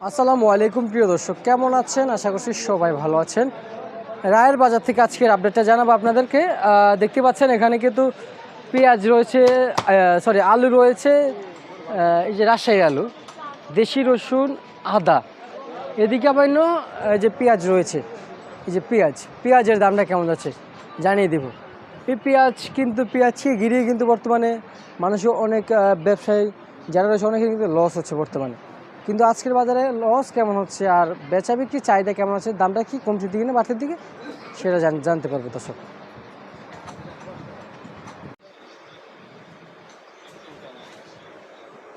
আসসালামু আলাইকুম প্রিয় দর্শক, কেমন আছেন? আশা করছি সবাই ভালো আছেন। রায়ের বাজার থেকে আজকের আপডেটটা জানাবো আপনাদেরকে। দেখতে পাচ্ছেন এখানে কিন্তু পেঁয়াজ রয়েছে, আলু রয়েছে, এই যে রাজশাহী আলু, দেশি রসুন, আদা। এদিকে আবার এই যে পেঁয়াজ রয়েছে, এই যে পেঁয়াজের দামটা কেমন যাচ্ছে জানিয়ে দেব। এই পেঁয়াজকে ঘিরিয়ে কিন্তু বর্তমানে মানুষও অনেক ব্যবসায়ী যারা রয়েছে অনেকে কিন্তু লস হচ্ছে বর্তমানে। কিন্তু আজকের বাজারে লস কেমন হচ্ছে আর বেচা বিক্রি চাহিদা কেমন আছে, দামটা কি কমতির দিকে না বাড়তির দিকে, সেটা জানতে পারবো দর্শক।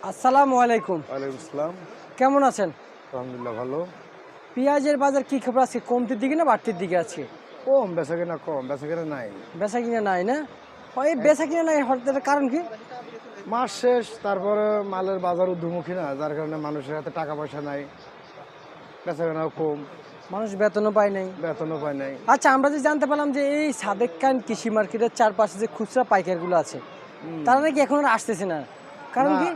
আসসালামু আলাইকুম। ওয়ালাইকুম আসসালাম। কেমন আছেন? আলহামদুলিল্লাহ ভালো। পেঁয়াজের বাজার কি খবর আছে, কমতির দিকে না বাড়তির দিকে আছে? কম বেচা কেনা কম, বেচা কেনা নাই। বেচা কিনা নাই না? এই বেচা কিনা নাই হঠাৎ কারণ কি? মাস শেষ, তারপরে মালের বাজার ঊর্ধ্বমুখী না, যার কারণে মানুষের হাতে টাকা পয়সা নাই, বেচা কেনাও কম, মানুষ বেতনও পায় নাই। বেতনও পায় নাই। আচ্ছা, আমরা যে জানতে পারলাম যে এই সাদেক খান কৃষি মার্কেটের চারপাশে যে খুচরা পাইকারগুলো আছে তারা নাকি এখন আর আসতেছে না, কারণ না, কি?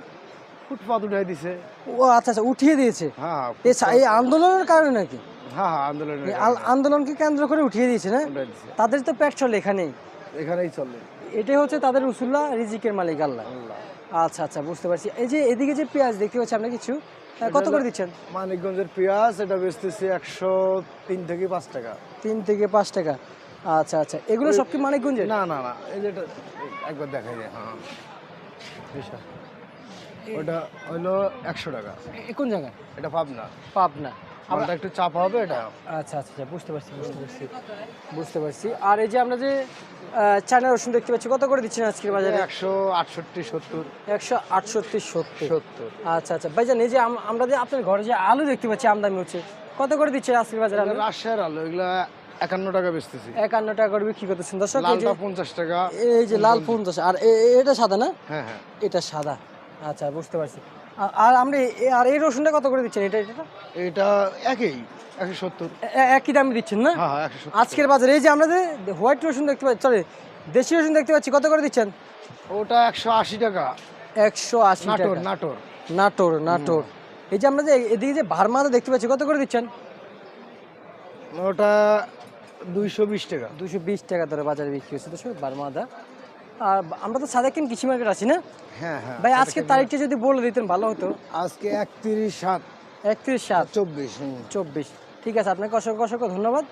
ফুটপাত উঠাই দিছে। ও আচ্ছা আচ্ছা, উঠিয়ে দিয়েছে। হ্যাঁ এই আন্দোলনের কারণে নাকি? হ্যাঁ আন্দোলনের আন্দোলনকে কেন্দ্র করে উঠিয়ে দিয়েছে না? উঠাই দিছে, তাদের তো পেট চলে এখানেই, এখানেই চলে। এটাই হচ্ছে তাদের উসুল্লাহ, রিজিকের মালিক আল্লাহ। আচ্ছা আচ্ছা, বুঝতে পারছি। এই যে এদিকে যে পেঁয়াজ দেখতে পাচ্ছি আমরা কিছু, কত করে দিচ্ছেন? মানিকগঞ্জের পেঁয়াজ এটা বেচতেছি 103 থেকে 5 টাকা। 3 থেকে 5 টাকা। আচ্ছা আচ্ছা, এগুলো সব কি মানিকগঞ্জের? না না না, এই যেটা একবার দেখাই যায়। হ্যাঁ ওটা হলো 100 টাকা। কোন জায়গায়? এটা পাবনা। পাবনা। আমরা একটু চাপ হবে এটা। আচ্ছা আচ্ছা আচ্ছা, বুঝতে পারছি। আর এই যে আমরা যে চায়না রসুন দেখতে পাচ্ছি, কত করে দিচ্ছেন আজকের বাজারে? 168 70 168 70। 70। আচ্ছা আচ্ছা ভাইজান, এই যে আমরা যে আপনার ঘরে যে আলু দেখতে পাচ্ছি আমদানি হচ্ছে, কত করে দিচ্ছেন আজকের বাজারে আলু? রাজশাহীর আলু এগুলা 51 টাকা বেচতেছি। 51 টাকা করে বিক্রি করতেছেন দর্শক। লালটা 50 টাকা। এই যে লাল 50, আর এটা সাদা না? হ্যাঁ হ্যাঁ, এটা সাদা। আচ্ছা, বুঝতে পারছি। আর আমরা আর এই রসুনটা কত করে দিচ্ছেন? এটা এটা একই 170। একই দামে দিচ্ছেন না? হ্যাঁ হ্যাঁ 170 আজকের বাজারে এই যে আমরা যে হোয়াইট রসুন দেখতে পাচ্ছি, দেশি রসুন দেখতে পাচ্ছি, কত করে দিচ্ছেন? ওটা 180 টাকা। 180 টাকা। নাটোর। এই যে আমরা যে এদিকে যে ভারমাদা দেখতে পাচ্ছি, কত করে দিচ্ছেন? ওটা 220 টাকা। 220 টাকা ধরে বাজারে বিক্রি হচ্ছে তো ভারমাদা। আর আমরা তো সাদেকিন কৃষি মার্কেট আছি না হ্যাঁ হ্যাঁ ভাই? আজকের তারিখটা যদি বলে দিতেন ভালো হতো। আজকে 31/7 31/7 24। 24। ঠিক আছে, আপনাকে অসংখ্য ধন্যবাদ।